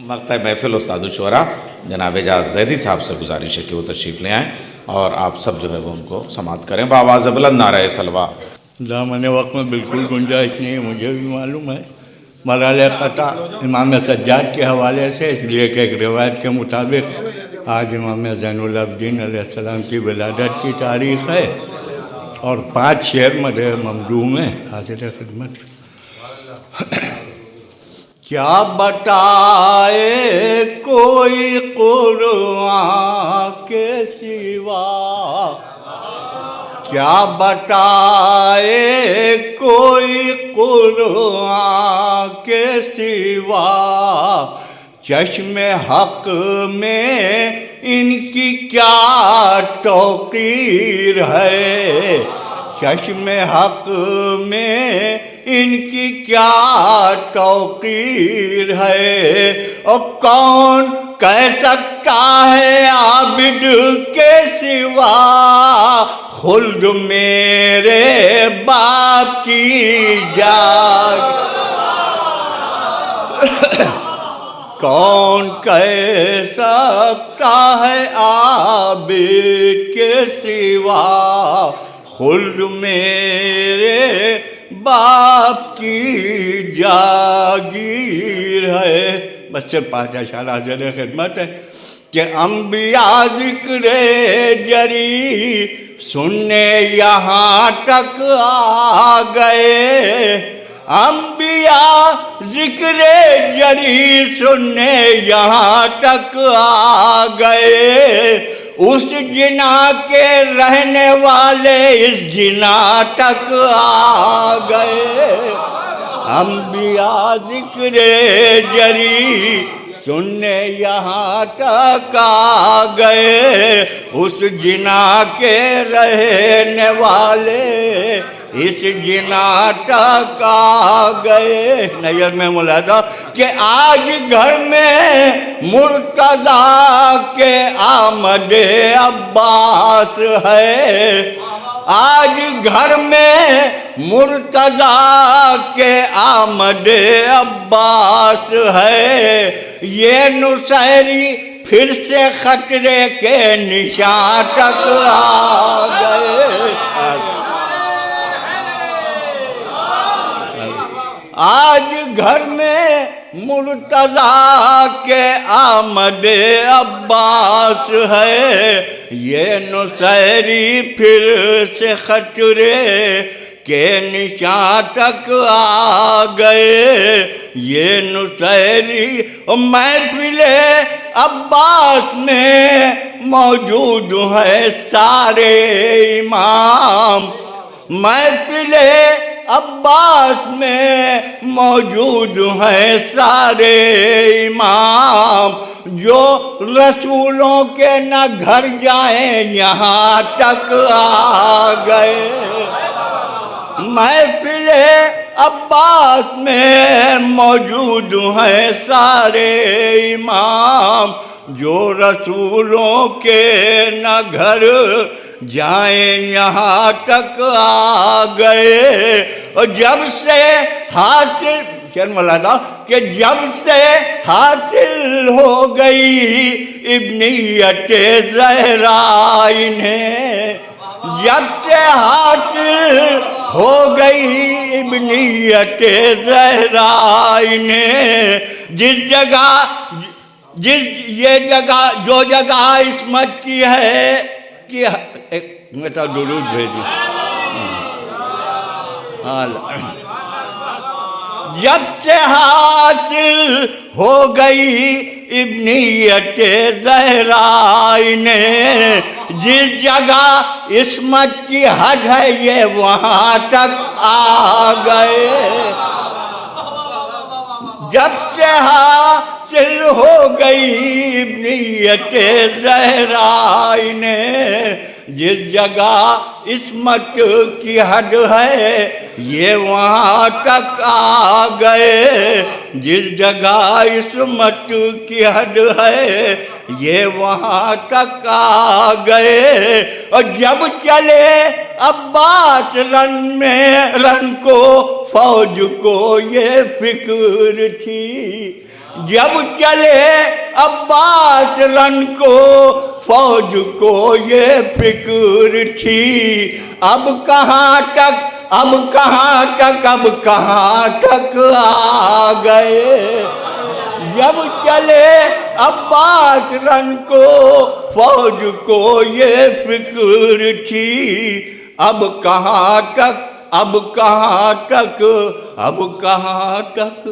مقطع محفل استاد الشعراء جناب اعجاز زیدی صاحب سے گزارش ہے کہ وہ تشریف لے آئیں اور آپ سب جو ہے وہ ان کو سماعت کریں بآواز بلند نعرہ سلوہ۔ دامن وقت میں بالکل گنجائش نہیں ہے، مجھے بھی معلوم ہے ملال قطع امام سجاد کے حوالے سے، اس لیے کہ ایک روایت کے مطابق آج امام زین العابدین علیہ السلام کی ولادت کی تاریخ ہے اور 5 شعر مدح ممدوح میں حاضر خدمت۔ کیا بتائے کوئی قرآن کے سوا، کیا بتائے کوئی قرآن کے سوا، چشم حق میں ان کی کیا توقیر ہے، چشم حق میں ان کی کیا توقیر ہے، اور کون کہہ سکتا ہے عابد کے سوا، خلد میرے باپ کی جاگ، کون کہہ سکتا ہے عابد کے سوا، خلد میرے باپ کی جاگیر ہے۔ بس سے 5 اشعار حاضر خدمت ہے کہ انبیاء ذکر جری سننے یہاں تک آ گئے، انبیاء ذکر جری سننے یہاں تک آ گئے، اس جنا کے رہنے والے اس جنا تک آ گئے، انبیاء ذکر جری سننے یہاں تک آ گئے، اس جنا کے رہنے والے اس جنا تک آ گئے۔ نظر میں ملاحظہ کہ آج گھر میں مرتضیٰ کے آمد عباس ہے، آج گھر میں مرتضیٰ کے آمد عباس ہے، یہ نصیری پھر سے خطرے کے نشان تک آ گئے، آج گھر میں مرتضیٰ کے آمد عباس ہے، یہ نصیری پھر سے خطرے کے نشان تک آ گئے، یہ نصیری محفل عباس میں موجود ہے سارے امام، محفل عباس میں موجود ہیں سارے امام، جو رسولوں کے نہ گھر جائیں یہاں تک آ گئے، محفل عباس میں موجود ہیں سارے امام، جو رسولوں کے نہ گھر جائیں یہاں تک آ گئے، اور جب سے حاصل کہ جب سے حاصل ہو گئی ابنیت زہرا انہیں، جب سے حاصل ہو گئی ابنیت زہرا انہیں، یہ جگہ جو جگہ عصمت کی ہے کہ ایک میٹا درود بھیجی، جب سے حاصل ہو گئی ابنیت زہرا انہیں، جس جگہ عصمت کی حد ہے یہ وہاں تک آ گئے، جب سے حاصل ہو گئی ابنیت زہرا انہیں، جس جگہ عصمت کی حد ہے یہ وہاں تک آ گئے، جس جگہ عصمت کی حد ہے یہ وہاں تک آ گئے، اور جب چلے عباس رن کو فوج کو یہ فکر تھی، جب چلے عباس رن کو فوج کو یہ فکر تھی اب کہاں تک اب کہاں تک اب کہاں تک آ گئے جب چلے عباس رن کو فوج کو یہ فکر تھی اب کہاں تک اب کہاں تک اب کہاں تک